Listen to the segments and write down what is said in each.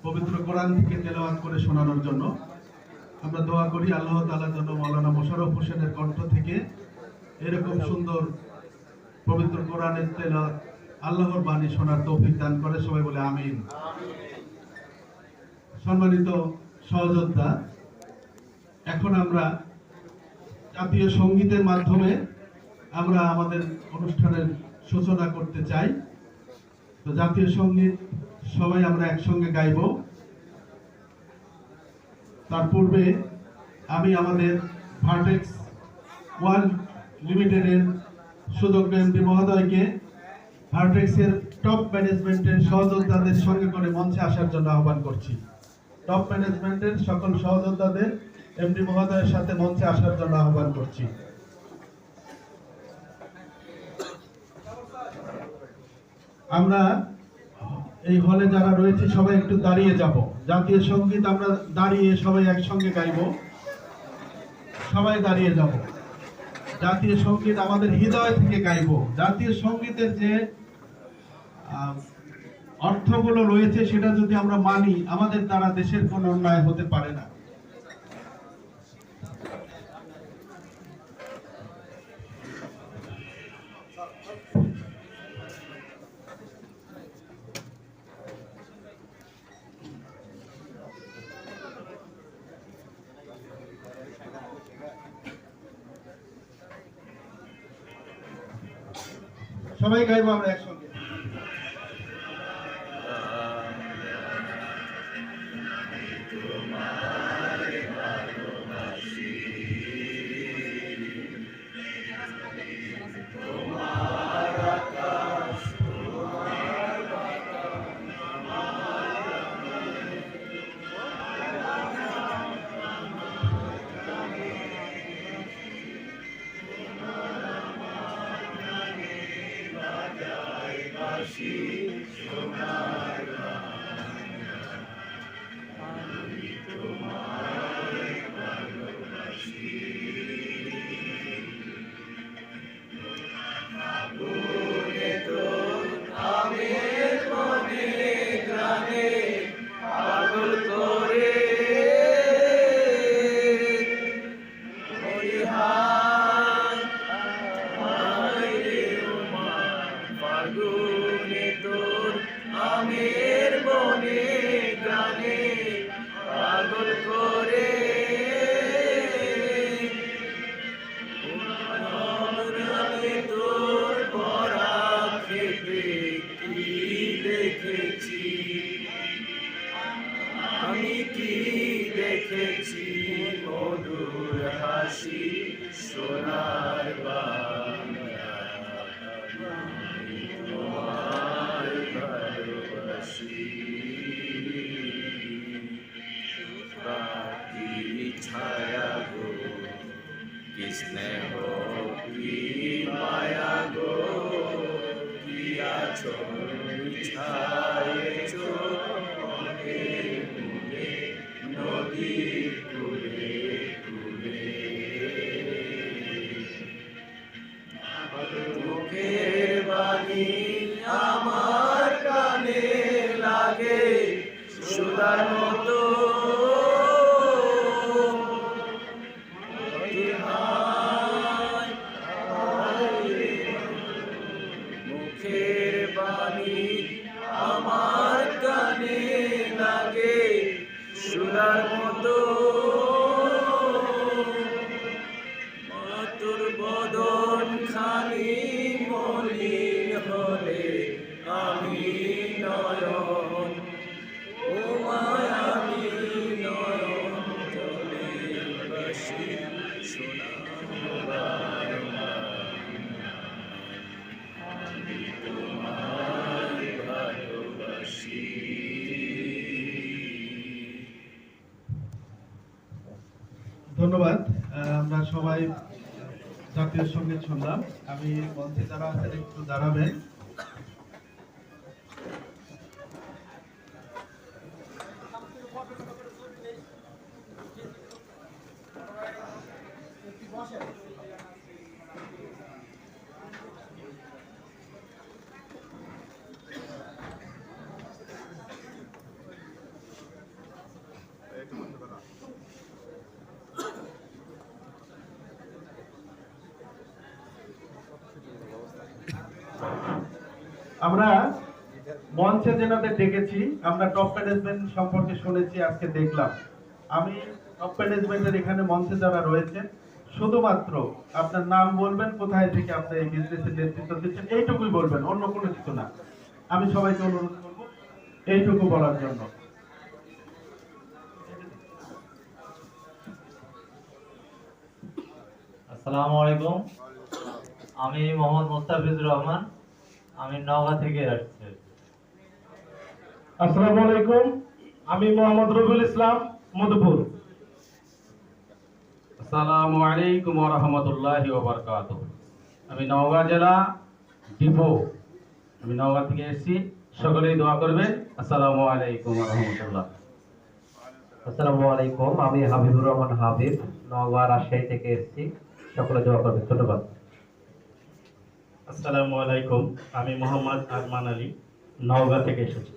পবিত্র কোরআন থেকে তেলাওয়াত করে শোনানোর জন্য। আমরা দোয়া করি আল্লাহ তাআলা যেন মাওলানা মোশাররফ হোসেনের কণ্ঠ থেকে এরকম সুন্দর পবিত্র কোরআনের তেলাওয়াত, আল্লাহর বাণী শোনার তৌফিক দান করে। সবাই বলে আমিন। সম্মানিত সহযোদ্ধা, এখন আমরা জাতীয় সঙ্গীতের মাধ্যমে আমরা আমাদের অনুষ্ঠানের সূচনা করতে চাই। তো জাতীয় সঙ্গীত সবাই আমরা একসঙ্গে গাইব। তার পূর্বে আমি আমাদের ভার্টেক্স ওয়ার্ল্ড লিমিটেডের সুযোগ্য এমডি মহোদয়কে ভার্টেক্সের টপ ম্যানেজমেন্টের সহযোদ্ধাদের সঙ্গে করে মঞ্চে আসার জন্য আহ্বান করছি। টপ ম্যানেজমেন্টের সকল সহযোদ্ধাদের এমডি মহোদয়ের সাথে মঞ্চে আসার জন্য আহ্বান করছি। আমরা এই হলে যারা রয়েছে সবাই একটু দাঁড়িয়ে যাব। জাতীয় সঙ্গীত আমরা দাঁড়িয়ে সবাই একসঙ্গে গাইব। সবাই দাঁড়িয়ে যাব। জাতীয় সঙ্গীত আমাদের হৃদয় থেকে গাইব। জাতীয় সঙ্গীতের যে অর্থগুলো রয়েছে সেটা যদি আমরা মানি, আমাদের দ্বারা দেশের কোনো উন্নয়ন হতে পারে না। সবাই গাইবো আমরা একসঙ্গে। আমি কি দেখেছি মধুর হাসি সোনার বাংলা, আমি তোমায় ভালোবাসি। পাখির ছায়া গো কি স্নেহ কি মায়া গো, কি আছো ছায়েছো নদীর কূলে কূলে। মুখের বাণী আমার কানে লাগে সুধার মতো, মুখের বাণী আমার কানে লাগে সুধার মতো। মাতুর বদন খানি মলিন হলে আমি নয়ন, ও মায়ামি নয়ন জলে বাসি সোনার আমি তোমায় ভালোবাসি। ধন্যবাদ। আমরা সবাই জাতীয় সঙ্গীত শুনলাম। আমি মঞ্চে যারা আছেন একটু দাঁড়াবেন। আমরা মঞ্চে যেনাদের ডেকেছি, আমরা টপ ম্যানেজমেন্ট সম্পর্কে শুনেছি, আজকে দেখলাম। আমি টপ ম্যানেজমেন্টের এখানে মঞ্চে যারা রয়েছে, শুধুমাত্র আপনার নাম বলবেন, কোথায় থেকে আপনি এই বিজনেসের নেতৃত্ব দিচ্ছেন, এইটুকুই বলবেন, অন্য কোনো কিছু না। আমি সবাইকে অনুরোধ করব এইটুকু বলার জন্য। আসসালামু আলাইকুম, আমি মোহাম্মদ মোস্তাফিজুর রহমান, আমি নওগাঁ থেকে আসছি। আসসালামু আলাইকুম, আমি মোহাম্মদ রবিউল ইসলাম, মধুপুর। আসসালামু আলাইকুম ওয়া রাহমাতুল্লাহি ওয়া বারাকাতুহু। আমি নওগাঁ জেলা ডিপো, আমি নওগাঁ থেকে এসেছি। সকলেই দোয়া করবেন। আসসালামু আলাইকুম ওয়া রাহমাতুল্লাহ। আসসালামু আলাইকুম, আমি হাবিবুর রহমান হাবিব, নওগাঁ রাজশাহী থেকে এসেছি। সকলে দোয়া করবেন, ধন্যবাদ। আসসালামু আলাইকুম, আমি মোহাম্মদ আরমান আলী, নওগাঁ থেকে এসেছি।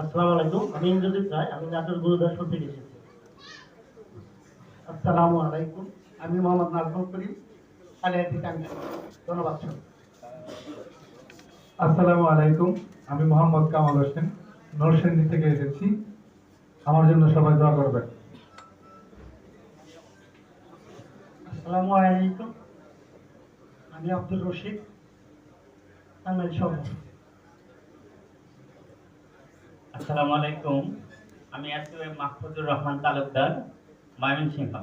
আসসালামু আলাইকুম, আমি ইন্দ্রজিৎ রায়, আমি নাটোর গুরুদাসপুর থেকে এসেছি। আসসালামু আলাইকুম, আমি মোহাম্মদ নাজমুল করিম, কালিয়াতি টাঙ্গাইল। ধন্যবাদ। আসসালামু আলাইকুম, আমি মোহাম্মদ কামাল হোসেন, নরসিংদী থেকে এসেছি। আমার জন্য সবাই দোয়া করবেন। আসসালামু আলাইকুম, আমি আব্দুর রশিদ, টাঙ্গাইল শহর। আসসালামু আলাইকুম, আমি এসএম মাহফুজুর রহমান তালুকদার, ময়মনসিংহ।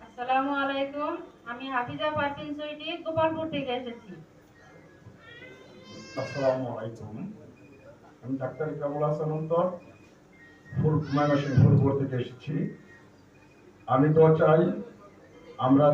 আসসালামু আলাইকুম, আমি হাফিজা পারভিন সুইটি, গোপালপুর থেকে এসেছি। আসসালামু আলাইকুম, আমি ডাক্তার কামরুল হাসান অন্তর, ময়মনসিংহ ফুলপুর থেকে এসেছি। আমি তো চাই আমরা